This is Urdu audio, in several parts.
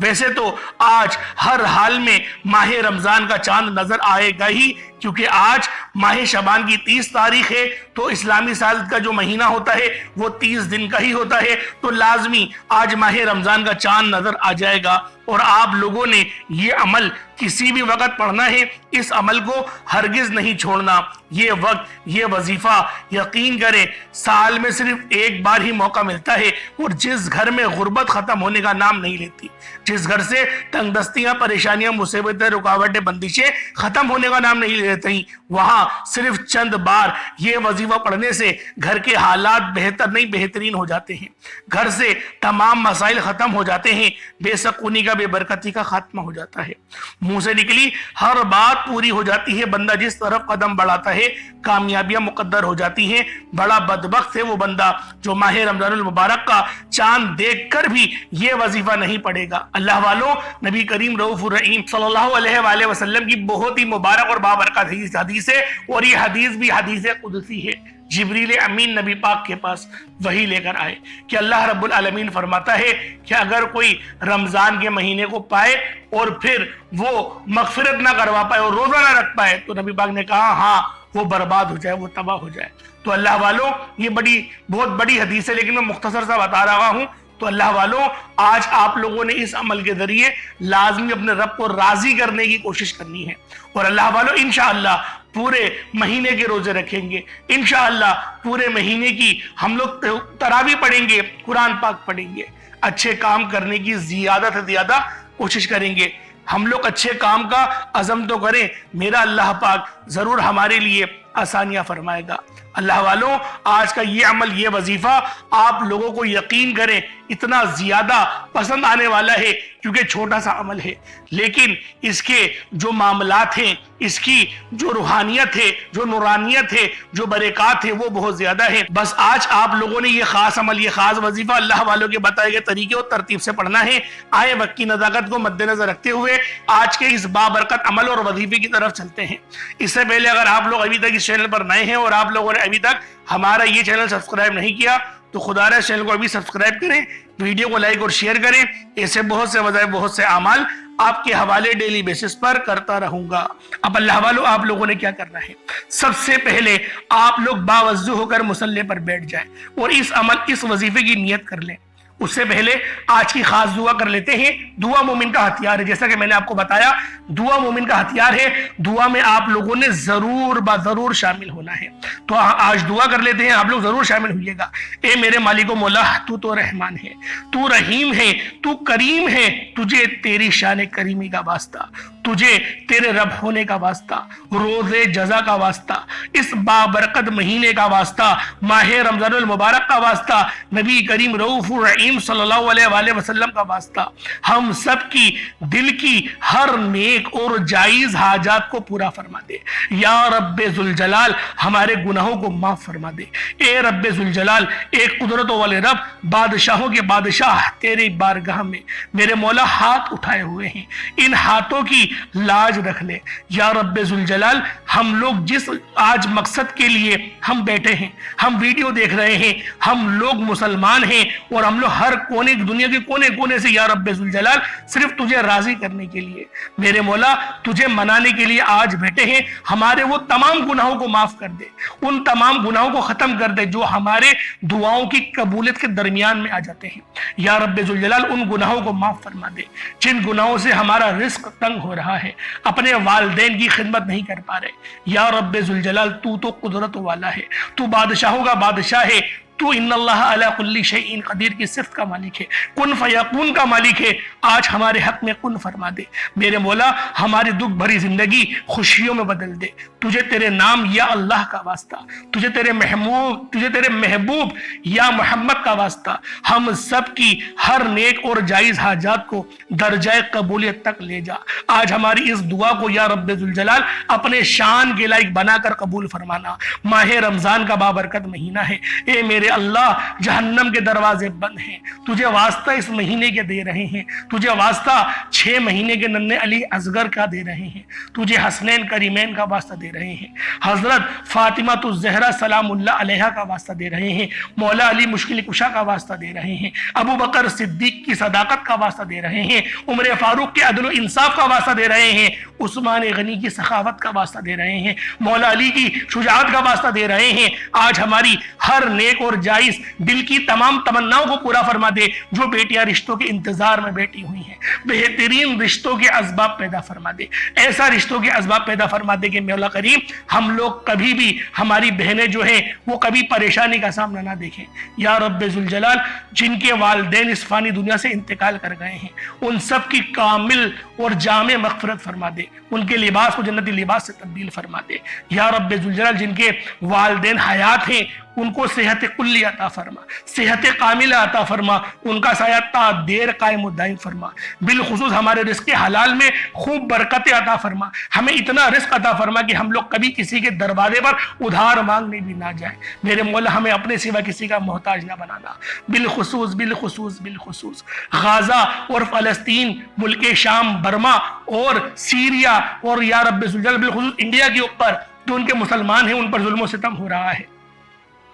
ویسے تو آج ہر حال میں ماہ رمضان کا چاند نظر آئے گا ہی، کیونکہ آج ماہ شعبان کی 30 تاریخ ہے، تو اسلامی سال کا جو مہینہ ہوتا ہے وہ 30 دن کا ہی ہوتا ہے، تو لازمی آج ماہ رمضان کا چاند نظر آ جائے گا۔ اور آپ لوگوں نے یہ عمل کسی بھی وقت پڑھنا ہے، اس عمل کو ہرگز نہیں چھوڑنا۔ یہ وقت، یہ وظیفہ یقین کریں سال میں صرف ایک بار ہی موقع ملتا ہے، اور جس گھر میں غربت ختم ہونے کا نام نہیں لیتی، جس گھر سے تنگ دستیاں، پریشانیاں، مصیبتیں، رکاوٹیں، بندشیں ختم ہونے کا نام نہیں لیتی، وہاں صرف چند بار یہ وظیفہ پڑھنے سے گھر کے حالات بہتر نہیں بہترین ہو جاتے ہیں، گھر سے تمام مسائل ختم ہو جاتے ہیں، بے سکونی کا، بے برکتی کا خاتمہ ہو جاتا ہے، منہ سے نکلی ہر بات پوری ہو جاتی ہے، بندہ جس طرف قدم بڑھاتا ہے کامیابیاں مقدر ہو جاتی ہیں۔ بڑا بدبخت ہے وہ بندہ جو ماہ رمضان المبارک کا چاند دیکھ کر بھی یہ وظیفہ نہیں پڑھے گا۔ اللہ والوں، نبی کریم رؤوف الرحیم صلی اللہ علیہ وآلہ وسلم کی بہت ہی مبارک اور بابرکت حدیث ہے، اور یہ حدیث بھی حدیث قدسی ہے۔ جبریل امین نبی پاک کے پاس وحی لے کر آئے کہ اللہ رب العالمین فرماتا ہے کہ اگر کوئی رمضان کے مہینے کو پائے اور پھر وہ مغفرت نہ کروا پائے اور روزہ نہ رکھ پائے، تو نبی پاک نے کہا ہاں وہ برباد ہو جائے، وہ تباہ ہو جائے۔ تو اللہ والوں، یہ بہت بڑی حدیث ہے، لیکن میں مختصر سا بتا رہا ہوں۔ تو اللہ والوں، آج آپ لوگوں نے اس عمل کے ذریعے لازمی اپنے رب کو راضی کرنے کی کوشش کرنی ہے، اور اللہ والوں انشاءاللہ پورے مہینے کے روزے رکھیں گے، انشاءاللہ پورے مہینے کی ہم لوگ تراویح پڑھیں گے، قرآن پاک پڑھیں گے، اچھے کام کرنے کی زیادہ سے زیادہ کوشش کریں گے۔ ہم لوگ اچھے کام کا عزم تو کریں، میرا اللہ پاک ضرور ہمارے لیے آسانیاں فرمائے گا۔ اللہ والوں، آج کا یہ عمل، یہ وظیفہ آپ لوگوں کو یقین کریں اتنا زیادہ پسند آنے والا ہے، کیونکہ چھوٹا سا عمل ہے، لیکن اس کے جو معاملات ہیں، اس کی جو روحانیت ہے، جو نورانیت ہے، جو برکات ہے، وہ بہت زیادہ ہے۔ بس آج آپ لوگوں نے یہ خاص عمل، یہ خاص وظیفہ اللہ والوں کے بتائے گئے طریقے اور ترتیب سے پڑھنا ہے۔ آئے وقت کی نزاکت کو مد نظر رکھتے ہوئے آج کے اس بابرکت عمل اور وظیفے کی طرف چلتے ہیں۔ اس سے پہلے اگر آپ لوگ ابھی تک اس چینل پر نئے ہیں اور آپ لوگوں نے ابھی تک ہمارا یہ چینل سبسکرائب نہیں کیا، تو خدا رہا اس چینل کو ابھی سبسکرائب کریں، ویڈیو کو لائک اور شیئر کریں۔ ایسے بہت سے وظائف، بہت سے اعمال آپ کے حوالے ڈیلی بیسس پر کرتا رہوں گا۔ اب اللہ والوں، آپ لوگوں نے کیا کرنا ہے؟ سب سے پہلے آپ لوگ باوضو ہو کر مصلی پر بیٹھ جائیں اور اس وظیفے کی نیت کر لیں۔ اس سے پہلے آج کی خاص دعا کر لیتے ہیں۔ دعا مومن کا ہتھیار ہے، جیسا کہ میں نے آپ کو بتایا، دعا مومن کا ہتھیار ہے۔ دعا میں آپ لوگوں نے ضرور شامل ہونا ہے۔ تو آج دعا کر لیتے ہیں، آپ لوگ ضرور شامل ہوئیے گا۔ اے میرے مالک و مولا، تو رحمان ہے، تو رحیم ہے، تو کریم ہے، تجھے تیری شان کریمی کا واسطہ، تجھے تیرے رب ہونے کا واسطہ، روز جزا کا واسطہ، اس بابرکت مہینے کا واسطہ، ماہ رمضان المبارک کا واسطہ، نبی کریم رؤوف الرحیم صلی اللہ علیہ وآلہ وسلم کا واسطہ، ہم سب کی دل کی ہر نیک اور جائز حاجات کو پورا فرما دے۔ یا رب ذوالجلال، ہمارے گناہوں کو معاف فرما دے۔ اے رب ذوالجلال، اے قدرتوں والے رب، بادشاہوں کے بادشاہ، تیری بارگاہ میں میرے مولا ہاتھ اٹھائے ہوئے ہیں، ان ہاتھوں کی لاج رکھ لے۔ یا رب ذوالجلال، ہم لوگ جس آج مقصد کے لیے ہم بیٹھے ہیں، ہم ویڈیو دیکھ رہے ہیں، ہم لوگ مسلمان ہیں، اور ہم لوگ ہر کونے، دنیا کے کونے کونے سے یا رب ذوالجلال صرف تجھے راضی کرنے کے لیے، میرے مولا تجھے منانے کے لیے آج بیٹھے ہیں۔ ہمارے وہ تمام گناہوں کو معاف کر دے، ان تمام گناہوں کو ختم کر دے جو ہمارے دعاؤں کی قبولیت کے درمیان میں آ جاتے ہیں۔ یا رب ذوالجلال، ان گناہوں کو معاف فرما دے جن گناہوں سے ہمارا رزق تنگ ہو رہا ہے، اپنے والدین کی خدمت نہیں کر پا رہے۔ یا رب ذوالجلال، تو قدرت والا ہے، تو بادشاہوں کا بادشاہ ہے، تو ان اللہ علی کل شیء قدیر کی صفت کا مالک ہے، کن فیکون کا مالک ہے۔ آج ہمارے حق میں کن فرما دے میرے مولا، ہماری دکھ بھری زندگی خوشیوں میں بدل دے۔ تجھے تیرے نام یا اللہ کا واسطہ، تجھے تیرے محبوب یا محمد کا واسطہ، ہم سب کی ہر نیک اور جائز حاجات کو درجہ قبولیت تک لے جا۔ آج ہماری اس دعا کو یا رب ذوالجلال اپنے شان کے لائق بنا کر قبول فرمانا۔ ماہ رمضان کا بابرکت مہینہ ہے، اے میرے اللہ جہنم کے دروازے بند ہیں، تجھے واسطہ اس مہینے کے دے رہے ہیں، تجھے واسطہ 6 مہینے کے ننھے علی اصغر کا دے رہے ہیں، تجھے حسنین کریمین کا واسطہ دے رہے ہیں، حضرت فاطمہ الزہرا سلام اللہ علیہا کا واسطہ دے رہے ہیں، مولا علی مشکل کشا کا واسطہ دے رہے ہیں، ابو بکر صدیق کی صداقت کا واسطہ دے رہے ہیں، عمر فاروق کے عدل و انصاف کا واسطہ دے رہے ہیں، عثمان غنی کی سخاوت کا واسطہ دے رہے ہیں، مولا علی کی شجاعت کا واسطہ دے رہے ہیں۔ آج ہماری ہر نیک اور جائز دل کی تمام تمناؤں کو پورا فرما دے، جو بیٹیاں رشتوں کے انتظار میں بیٹھی ہوئی ہیں، بہترین رشتوں کے اسباب پیدا فرما دے، ایسا رشتوں کے اسباب پیدا فرما دے کہ مولا کریم ہم لوگ کبھی بھی، ہماری بہنیں جو ہیں وہ کبھی پریشانی کا سامنا نہ دیکھیں۔ یا رب ذوالجلال، جن کے والدین اس فانی دنیا سے انتقال کر گئے ہیں ان سب کی کامل اور جامع مغفرت فرما دے، ان کے لباس کو جنتی لباس سے تبدیل فرما دے۔ یا رب ذوالجلال، جن کے والدین حیات ہیں ان کو صحت کلی عطا فرما، صحت کاملہ عطا فرما، ان کا سایہ تا دیر قائم و دائم فرما، بالخصوص ہمارے رزق حلال میں خوب برکت عطا فرما، ہمیں اتنا رزق عطا فرما کہ ہم لوگ کبھی کسی کے دروازے پر ادھار مانگنے بھی نہ جائیں۔ میرے مولا ہمیں اپنے سوا کسی کا محتاج نہ بنانا، بالخصوص غازہ اور فلسطین، ملک شام، برما اور سیریا اور یا رب ذوالجلال بالخصوص انڈیا کے اوپر جو ان کے مسلمان ہیں ان پر ظلم و ستم ہو رہا ہے،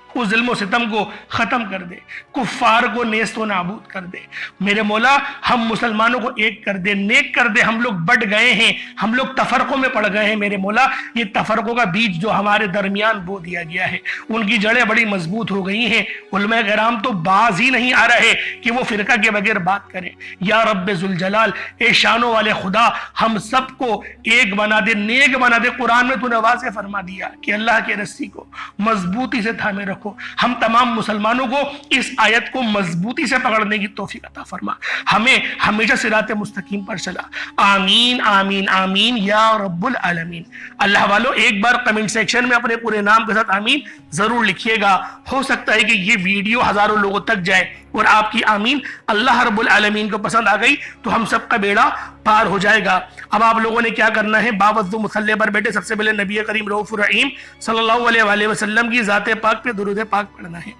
اس ظلم و ستم کو ختم کر دے، کفار کو نیست و نابود کر دے۔ میرے مولا ہم مسلمانوں کو ایک کر دے، نیک کر دے۔ ہم لوگ بٹ گئے ہیں، ہم لوگ تفرقوں میں پڑ گئے ہیں۔ میرے مولا یہ تفرقوں کا بیج جو ہمارے درمیان بو دیا گیا ہے ان کی جڑیں بڑی مضبوط ہو گئی ہیں، علماء کرام تو باز ہی نہیں آ رہے کہ وہ فرقہ کے بغیر بات کریں۔ یا رب ذوالجلال، اے شانوں والے خدا، ہم سب کو ایک بنا دے، نیک بنا دے۔ قرآن میں تو نے واضح فرما دیا کہ اللہ کے رسی کو مضبوطی سے تھامے رکھو۔ ہم تمام مسلمانوں کو اس آیت کو مضبوطی سے پکڑنے کی توفیق عطا فرما، ہمیں ہمیشہ صراط مستقیم پر چلا۔ آمین آمین آمین یا رب العالمین۔ اللہ والو، ایک بار کمنٹ سیکشن میں اپنے پورے نام کے ساتھ آمین ضرور لکھیے گا۔ ہو سکتا ہے کہ یہ ویڈیو ہزاروں لوگوں تک جائے اور آپ کی آمین اللہ رب العالمین کو پسند آ گئی تو ہم سب کا بیڑا پار ہو جائے گا۔ اب آپ لوگوں نے کیا کرنا ہے، باوضو مصلی پر بیٹھے سب سے پہلے نبی کریم رؤوف الرحیم صلی اللہ علیہ وآلہ وسلم کی ذات پاک پہ درود پاک پڑھنا ہے۔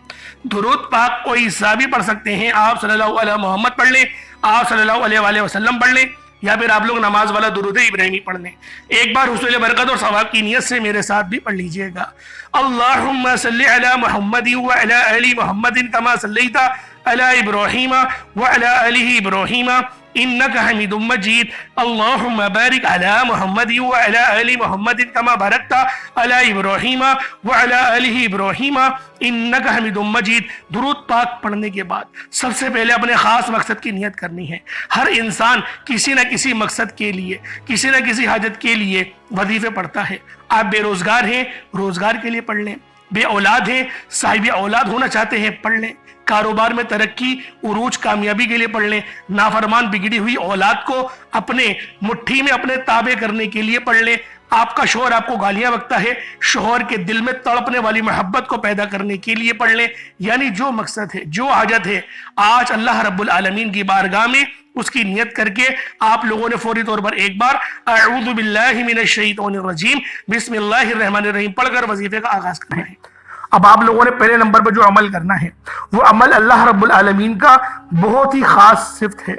درود پاک کوئی حصہ بھی پڑھ سکتے ہیں، آپ صلی اللہ علیہ محمد پڑھ لیں، آپ صلی اللہ علیہ وآلہ وسلم پڑھ لیں، یا پھر آپ لوگ نماز والا درود ابراہیمی پڑھ لیں۔ ایک بار حصول برکت اور ثواب کی نیت سے میرے ساتھ بھی پڑھ لیجئے گا۔ اللہم صلی علی محمد وعلی آل محمد کما صلیت علی ابراہیم وعلی آل ابراہیم انک حمید مجید۔ اللہم بارک علی محمد وعلی آل محمد کما بارکت علی ابراہیم وعلی آل ابراہیم انک حمید مجید۔ درود پاک پڑھنے کے بعد سب سے پہلے اپنے خاص مقصد کی نیت کرنی ہے۔ ہر انسان کسی نہ کسی مقصد کے لیے، کسی نہ کسی حاجت کے لیے وظیفے پڑھتا ہے۔ آپ بے روزگار ہیں، روزگار کے لیے پڑھ لیں، بے اولاد ہیں، صاحب اولاد ہونا چاہتے ہیں، پڑھ لیں، کاروبار میں ترقی، عروج، کامیابی کے لیے پڑھ لیں، نافرمان بگڑی ہوئی اولاد کو اپنے مٹھی میں اپنے تابع کرنے کے لیے پڑھ لیں۔ آپ کا شوہر آپ کو گالیاں بکتا ہے، شوہر کے دل میں تڑپنے والی محبت کو پیدا کرنے کے لیے پڑھ لیں۔ یعنی جو مقصد ہے، جو حاجت ہے، آج اللہ رب العالمین کی بارگاہ میں اس کی نیت کر کے آپ لوگوں نے فوری طور پر ایک بار اعوذ باللہ من الشیطان الرجیم بسم اللہ الرحمن الرحیم پڑھ کر وظیفے کا آغاز کرنا ہے۔ اب آپ لوگوں نے پہلے نمبر پر جو عمل کرنا ہے وہ عمل اللہ رب العالمین کا بہت ہی خاص صفت ہے۔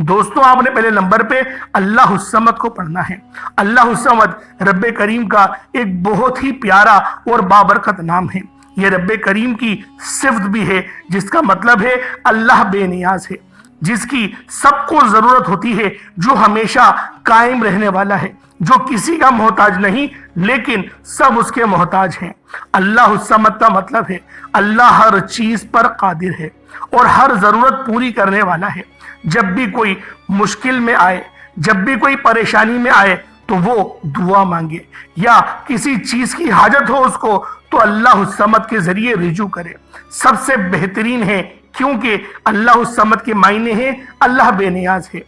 دوستوں، آپ نے پہلے نمبر پہ اللہ الصمد کو پڑھنا ہے۔ اللہ الصمد رب کریم کا ایک بہت ہی پیارا اور بابرکت نام ہے۔ یہ رب کریم کی صفت بھی ہے جس کا مطلب ہے اللہ بے نیاز ہے، جس کی سب کو ضرورت ہوتی ہے، جو ہمیشہ قائم رہنے والا ہے، جو کسی کا محتاج نہیں لیکن سب اس کے محتاج ہیں۔ اللہ الصمد کا مطلب ہے اللہ ہر چیز پر قادر ہے اور ہر ضرورت پوری کرنے والا ہے۔ جب بھی کوئی مشکل میں آئے، جب بھی کوئی پریشانی میں آئے تو وہ دعا مانگے، یا کسی چیز کی حاجت ہو اس کو تو اللہ الصمد کے ذریعے رجوع کرے۔ سب سے بہترین ہے، کیونکہ اللہ الصمد کے معنی ہے اللہ بے نیاز ہے۔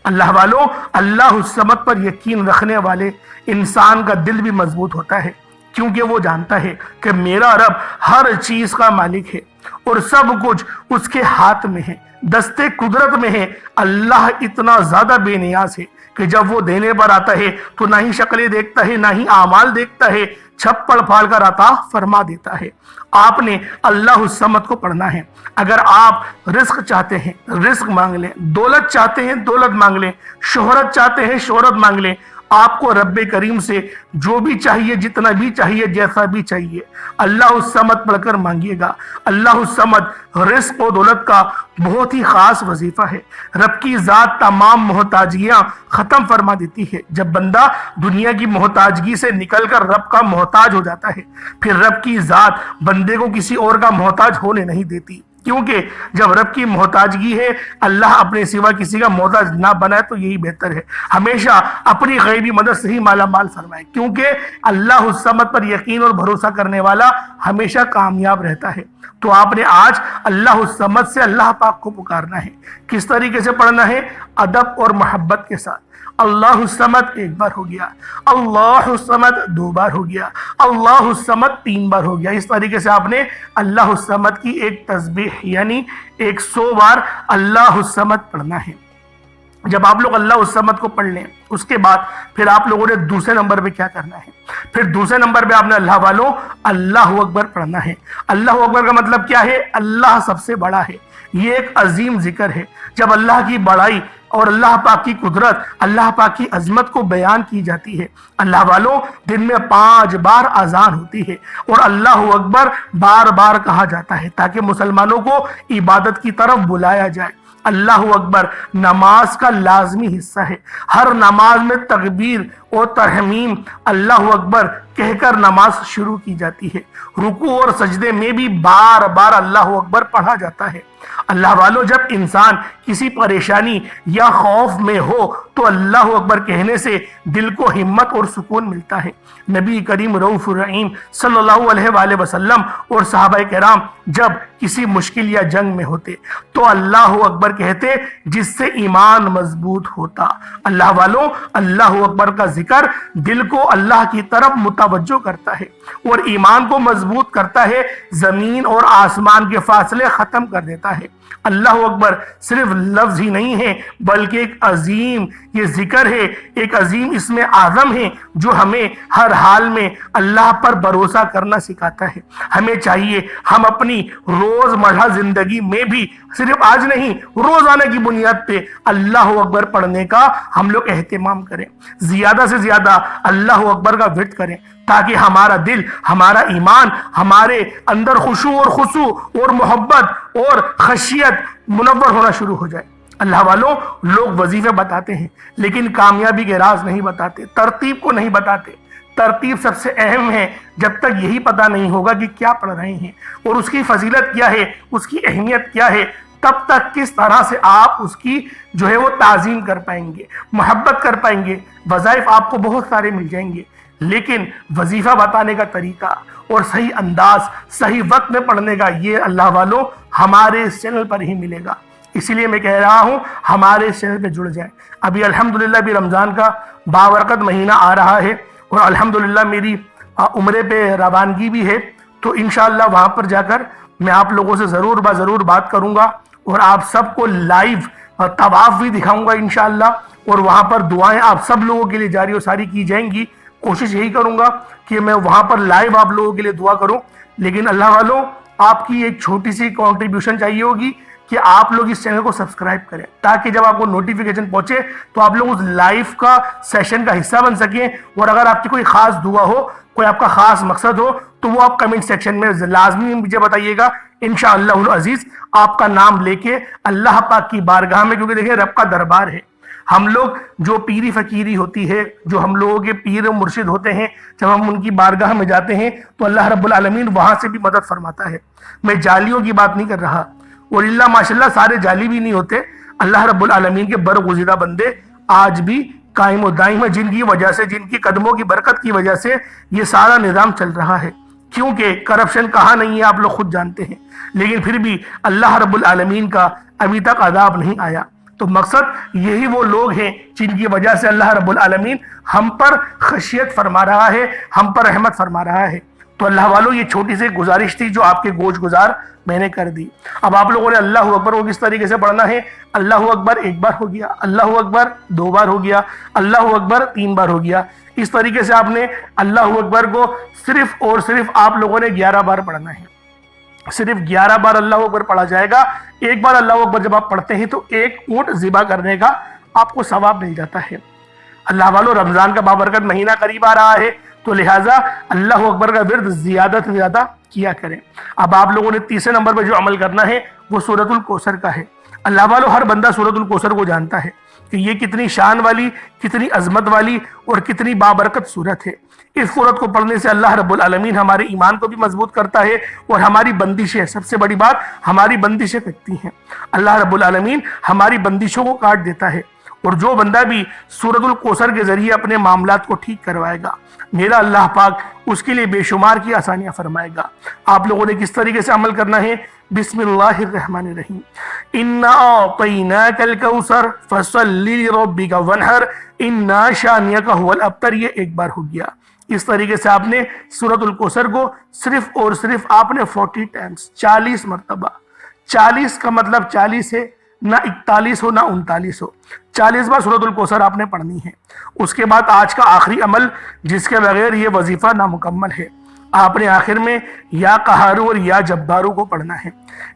اللہ والوں، اللہ الصمد پر یقین رکھنے والے انسان کا دل بھی مضبوط ہوتا ہے، کیونکہ وہ جانتا ہے کہ میرا رب ہر چیز کا مالک ہے، اور سب کچھ اس کے ہاتھ میں ہے، دستے قدرت میں ہے۔ اللہ اتنا زیادہ بے نیاز ہے کہ جب وہ دینے پر آتا ہے تو نہ ہی شکلیں دیکھتا ہے، نہ ہی اعمال دیکھتا ہے، چھپڑ پھاڑ کر عطا فرما دیتا ہے۔ آپ نے اللہ الصمد کو پڑھنا ہے۔ اگر آپ رزق چاہتے ہیں رزق مانگ لیں، دولت چاہتے ہیں دولت مانگ لیں، شہرت چاہتے ہیں شہرت مانگ لیں، آپ کو رب کریم سے جو بھی چاہیے، جتنا بھی چاہیے، جیسا بھی چاہیے، اللہ الصمد پڑھ کر مانگیے گا۔ اللہ الصمد رزق و دولت کا بہت ہی خاص وظیفہ ہے۔ رب کی ذات تمام محتاجیاں ختم فرما دیتی ہے۔ جب بندہ دنیا کی محتاجگی سے نکل کر رب کا محتاج ہو جاتا ہے، پھر رب کی ذات بندے کو کسی اور کا محتاج ہونے نہیں دیتی، کیونکہ جب رب کی محتاجگی ہے، اللہ اپنے سوا کسی کا محتاج نہ بنائے تو یہی بہتر ہے۔ ہمیشہ اپنی غیبی مدد سے ہی مالا مال فرمائے، کیونکہ اللہ الصمد پر یقین اور بھروسہ کرنے والا ہمیشہ کامیاب رہتا ہے۔ تو آپ نے آج اللہ الصمد سے اللہ پاک کو پکارنا ہے۔ کس طریقے سے پڑھنا ہے؟ ادب اور محبت کے ساتھ۔ اللہ الصمد ایک بار ہو گیا، اللہ الصمد دو بار ہو گیا، اللہ الصمد تین بار ہو گیا۔ اس طریقے سے آپ نے اللہ الصمد کی ایک تسبیح یعنی 100 بار اللہ الصمد پڑھنا ہے۔ جب آپ لوگ اللہ الصمد کو پڑھ لیں، اس کے بعد پھر آپ لوگوں نے دوسرے نمبر پہ کیا کرنا ہے؟ پھر دوسرے نمبر پہ آپ نے اللہ والوں اللہ اکبر پڑھنا ہے۔ اللہ اکبر کا مطلب کیا ہے؟ اللہ سب سے بڑا ہے۔ یہ ایک عظیم ذکر ہے۔ جب اللہ کی بڑائی اور اللہ پاک کی قدرت، اللہ پاک کی عظمت کو بیان کی جاتی ہے، اللہ والوں دن میں 5 بار اذان ہوتی ہے اور اللہ اکبر بار بار کہا جاتا ہے تاکہ مسلمانوں کو عبادت کی طرف بلایا جائے۔ اللہ اکبر نماز کا لازمی حصہ ہے۔ ہر نماز میں تکبیر اور ترحمیم اللہ اکبر کہہ کر نماز شروع کی جاتی ہے۔ رکوع اور سجدے میں بھی بار بار اللہ اکبر پڑھا جاتا ہے۔ اللہ والوں جب انسان کسی پریشانی یا خوف میں ہو تو اللہ اکبر کہنے سے دل کو ہمت اور سکون ملتا ہے۔ نبی کریم رؤوف الرحیم صلی اللہ علیہ وآلہ وسلم اور صحابہ کرام جب کسی مشکل یا جنگ میں ہوتے تو اللہ اکبر کہتے، جس سے ایمان مضبوط ہوتا۔ اللہ والوں اللہ اکبر کا ذکر دل کو اللہ کی طرف متوجہ کرتا ہے اور ایمان کو مضبوط کرتا ہے، زمین اور آسمان کے فاصلے ختم کر دیتا ہے۔ اللہ اکبر صرف لفظ ہی نہیں ہے بلکہ ایک عظیم یہ ذکر ہے، ایک عظیم اسم اعظم ہے جو ہمیں ہر حال میں اللہ پر بھروسہ کرنا سکھاتا ہے۔ ہمیں چاہیے ہم اپنی روزمرہ زندگی میں بھی صرف آج نہیں، روزانہ کی بنیاد پہ اللہ اکبر پڑھنے کا ہم لوگ اہتمام کریں، زیادہ سے زیادہ اللہ اکبر کا ورد کریں تاکہ ہمارا دل، ہمارا ایمان، ہمارے اندر خشوع اور خضوع اور محبت اور خشیت منور ہونا شروع ہو جائے۔ اللہ والوں لوگ وظیفے بتاتے ہیں لیکن کامیابی کے راز نہیں بتاتے، ترتیب کو نہیں بتاتے۔ ترتیب سب سے اہم ہے۔ جب تک یہی پتہ نہیں ہوگا کہ کیا پڑھ رہے ہیں اور اس کی فضیلت کیا ہے، اس کی اہمیت کیا ہے، تب تک کس طرح سے آپ اس کی جو ہے وہ تعظیم کر پائیں گے، محبت کر پائیں گے۔ وظائف آپ کو بہت سارے مل جائیں گے لیکن وظیفہ بتانے کا طریقہ اور صحیح انداز، صحیح وقت میں پڑھنے کا، یہ اللہ والوں ہمارے اس چینل پر ہی ملے گا۔ اسی لیے میں کہہ رہا ہوں ہمارے اس چینل پہ جڑ جائیں۔ ابھی الحمدللہ بھی رمضان کا بابرکت مہینہ آ رہا ہے اور الحمدللہ میری عمرے پہ روانگی بھی ہے، تو انشاءاللہ وہاں پر جا کر میں آپ لوگوں سے ضرور بات کروں گا اور آپ سب کو لائیو طواف بھی دکھاؤں گا انشاءاللہ، اور وہاں پر دعائیں آپ سب لوگوں کے لیے جاری و ساری کی جائیں گی۔ کوشش یہی کروں گا کہ میں وہاں پر لائیو آپ لوگوں کے لیے دعا کروں، لیکن اللہ والوں آپ کی ایک چھوٹی سی کنٹریبیوشن چاہیے ہوگی کہ آپ لوگ اس چینل کو سبسکرائب کریں تاکہ جب آپ کو نوٹیفیکیشن پہنچے تو آپ لوگ اس لائیو کا سیشن کا حصہ بن سکیں، اور اگر آپ کی کوئی خاص دعا ہو، کوئی آپ کا خاص مقصد ہو تو وہ آپ کمنٹ سیکشن میں لازمی مجھے بتائیے گا۔ انشاءاللہ العزیز آپ کا نام لے کے اللہ پاک کی بارگاہ میں، کیونکہ دیکھیں رب کا دربار ہے، ہم لوگ جو پیری فقیری ہوتی ہے، جو ہم لوگوں کے پیر و مرشد ہوتے ہیں، جب ہم ان کی بارگاہ میں جاتے ہیں تو اللہ رب العالمین وہاں سے بھی مدد فرماتا ہے۔ میں جالیوں کی بات نہیں کر رہا، اور اللہ ماشاءاللہ سارے جعلی بھی نہیں ہوتے، اللہ رب العالمین کے برگزیدہ بندے آج بھی قائم و دائم ہے، جن کی وجہ سے، جن کی قدموں کی برکت کی وجہ سے یہ سارا نظام چل رہا ہے۔ کیونکہ کرپشن کہاں نہیں ہے آپ لوگ خود جانتے ہیں، لیکن پھر بھی اللہ رب العالمین کا ابھی تک عذاب نہیں آیا۔ تو مقصد یہی وہ لوگ ہیں جن کی وجہ سے اللہ رب العالمین ہم پر خشیت فرما رہا ہے، ہم پر رحمت فرما رہا ہے۔ تو اللہ والوں یہ چھوٹی سی گزارش تھی جو آپ کے گوش گزار میں نے کر دی۔ اب آپ لوگوں نے اللہ اکبر کو کس طریقے سے پڑھنا ہے؟ اللہ اکبر ایک بار ہو گیا، اللہ اکبر دو بار ہو گیا، اللہ اکبر تین بار ہو گیا۔ اس طریقے سے آپ نے اللہ اکبر کو صرف اور صرف آپ لوگوں نے 11 بار پڑھنا ہے۔ صرف 11 بار اللہ اکبر پڑھا جائے گا۔ ایک بار اللہ اکبر جب آپ پڑھتے ہیں تو ایک اونٹ ذبح کرنے کا آپ کو ثواب مل جاتا ہے۔ اللہ والوں رمضان کا بابرکت مہینہ قریب آ رہا ہے، تو لہٰذا اللہ اکبر کا ورد زیادہ سے زیادہ کیا کریں۔ اب آپ لوگوں نے تیسرے نمبر پہ جو عمل کرنا ہے وہ سورۃ الکوثر کا ہے۔ اللہ والوں ہر بندہ سورۃ الکوثر کو جانتا ہے کہ یہ کتنی شان والی، کتنی عظمت والی اور کتنی بابرکت سورت ہے۔ اس سورت کو پڑھنے سے اللہ رب العالمین ہمارے ایمان کو بھی مضبوط کرتا ہے اور ہماری بندشیں، سب سے بڑی بات ہماری بندشیں کٹتی ہیں۔ اللہ رب العالمین ہماری بندشوں کو کاٹ دیتا ہے، اور جو بندہ بھی سورۃ الکوثر کے ذریعے اپنے معاملات کو ٹھیک کروائے گا، میرا اللہ پاک اس کے لیے بے شمار کی آسانیاں فرمائے گا۔ آپ لوگوں نے کس طریقے سے عمل کرنا ہے؟ بسم اللہ الرحمن الرحیم، انا اعطیناک الکوثر فصل لربک وانحر انا شانئک هو الابتر، یہ ایک بار ہو گیا۔ اس طریقے سے آپ نے سورۃ الکوثر کو صرف اور صرف آپ نے 40 ٹائمز، 40 مرتبہ، 40 کا مطلب 40 ہے، نہ 41 ہو نہ 39 ہو، 40 بار سورۃ الکوثر آپ نے پڑھنی ہے۔ اس کے بعد آج کا آخری عمل جس کے بغیر یہ وظیفہ نامکمل ہے، آپ نے آخر میں یا قہارو اور یا جبارو کو پڑھنا ہے۔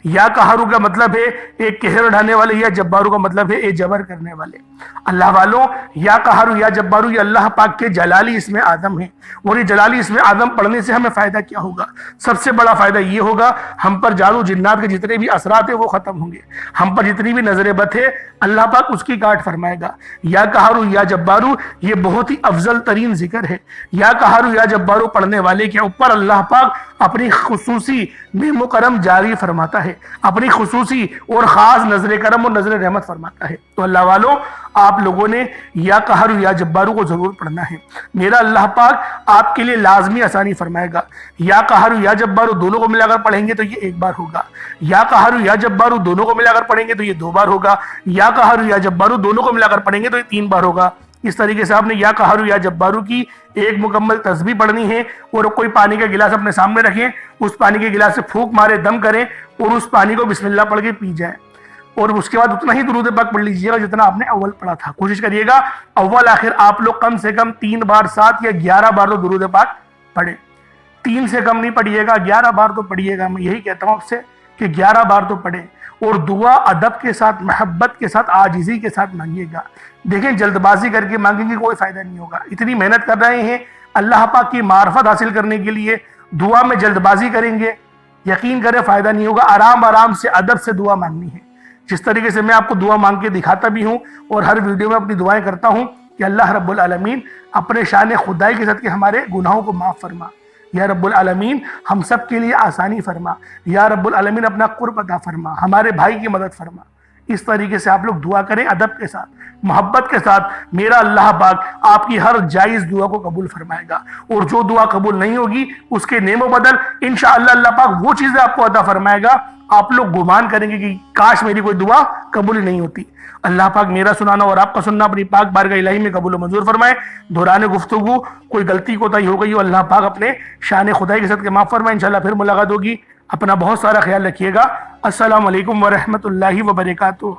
یا قہارو کا مطلب ہے ایک قہر اٹھانے والے، یا جبارو کا مطلب ہے ایک جبر کرنے والے۔ اللہ والوں یا قہارو یا جبارو یہ اللہ پاک کے جلالی اسم اعظم ہیں، اور یہ جلالی اسم اعظم پڑھنے سے ہمیں فائدہ کیا ہوگا؟ سب سے بڑا فائدہ یہ ہوگا ہم پر جادو جنات کے جتنے بھی اثرات ہیں وہ ختم ہوں گے، ہم پر جتنی بھی نظر بد ہے اللہ پاک اس کی کاٹ فرمائے گا۔ یا قہارو یا جبارو یہ بہت ہی افضل ترین ذکر ہے۔ یا قہارو یا جبارو پڑھنے والے کے اوپر اللہ پاک اپنی خصوصی نعم و کرم جاری فرماتا ہے، اپنی خصوصی اور خاص نظر کرم اور نظر رحمت فرماتا ہے۔ تو اللہ والوں آپ لوگوں نے یا قہارو یا جبارو کو ضرور پڑھنا ہے۔ میرا اللہ پاک آپ کے لیے لازمی آسانی فرمائے گا۔ یا قہارو یا جبارو دونوں کو ملا کر پڑھیں گے تو یہ ایک بار ہوگا، یا قہارو یا جبارو دونوں کو ملا کر پڑھیں گے تو یہ 2 بار ہوگا، یا قہارو یا جبارو دونوں کو ملا کر پڑھیں گے تو یہ 3 بار ہوگا۔ اس طریقے سے آپ نے یا قہارو یا جبارو کی ایک مکمل تسبیح پڑھنی ہے، اور کوئی پانی کا گلاس اپنے سامنے رکھیں، اس پانی کے گلاس سے پھونک مارے، دم کریں اور اس پانی کو بسم اللہ پڑھ کے پی جائیں، اور اس کے بعد اتنا ہی درود پاک پڑھ لیجیے گا جتنا آپ نے اول پڑھا تھا۔ کوشش کریے گا اول آخر آپ لوگ کم سے کم 3 بار 7 یا 11 بار تو درود پاک پڑھیں۔ 3 سے کم نہیں پڑھیے گا، 11 بار تو پڑھیے گا۔ میں یہی کہتا ہوں آپ سے کہ 11 بار تو پڑھیں، اور دعا ادب کے ساتھ، محبت کے ساتھ، عاجزی کے ساتھ مانگیے گا۔ دیکھیں جلد بازی کر کے مانگیں گے کوئی فائدہ نہیں ہوگا۔ اتنی محنت کر رہے ہیں اللہ پاک کی معرفت حاصل کرنے کے لیے، دعا میں جلد بازی کریں گے، یقین کریں فائدہ نہیں ہوگا۔ آرام آرام سے ادب سے دعا مانگنی ہے، جس طریقے سے میں آپ کو دعا مانگ کے دکھاتا بھی ہوں اور ہر ویڈیو میں اپنی دعائیں کرتا ہوں کہ اللہ رب العالمین اپنے شان خدائی کے ساتھ کہ ہمارے گناہوں کو معاف فرما، یا رب العالمین ہم سب کے لیے آسانی فرما، یا رب العالمین اپنا قرب عطا فرما، ہمارے بھائی کی مدد فرما۔ اس طریقے سے آپ لوگ دعا کریں ادب کے ساتھ، محبت کے ساتھ۔ میرا اللہ پاک آپ کی ہر جائز دعا کو قبول فرمائے گا، اور جو دعا قبول نہیں ہوگی اس کے نعم و بدل انشاءاللہ اللہ پاک وہ چیزیں آپ کو عطا فرمائے گا آپ لوگ گمان کریں گے کہ کاش میری کوئی دعا قبول ہی نہیں ہوتی۔ اللہ پاک میرا سنانا اور آپ کا سننا اپنی پاک بارگاہ الہی میں قبول و منظور فرمائے۔ دوران گفتگو کوئی غلطی کوتاہی ہو گئی ہو اللہ پاک اپنے شان خدائی کے ساتھ کے معاف فرمائے۔ انشاءاللہ پھر ملاقات ہوگی۔ اپنا بہت سارا خیال رکھیے گا۔ السلام علیکم ورحمۃ اللہ وبرکاتہ۔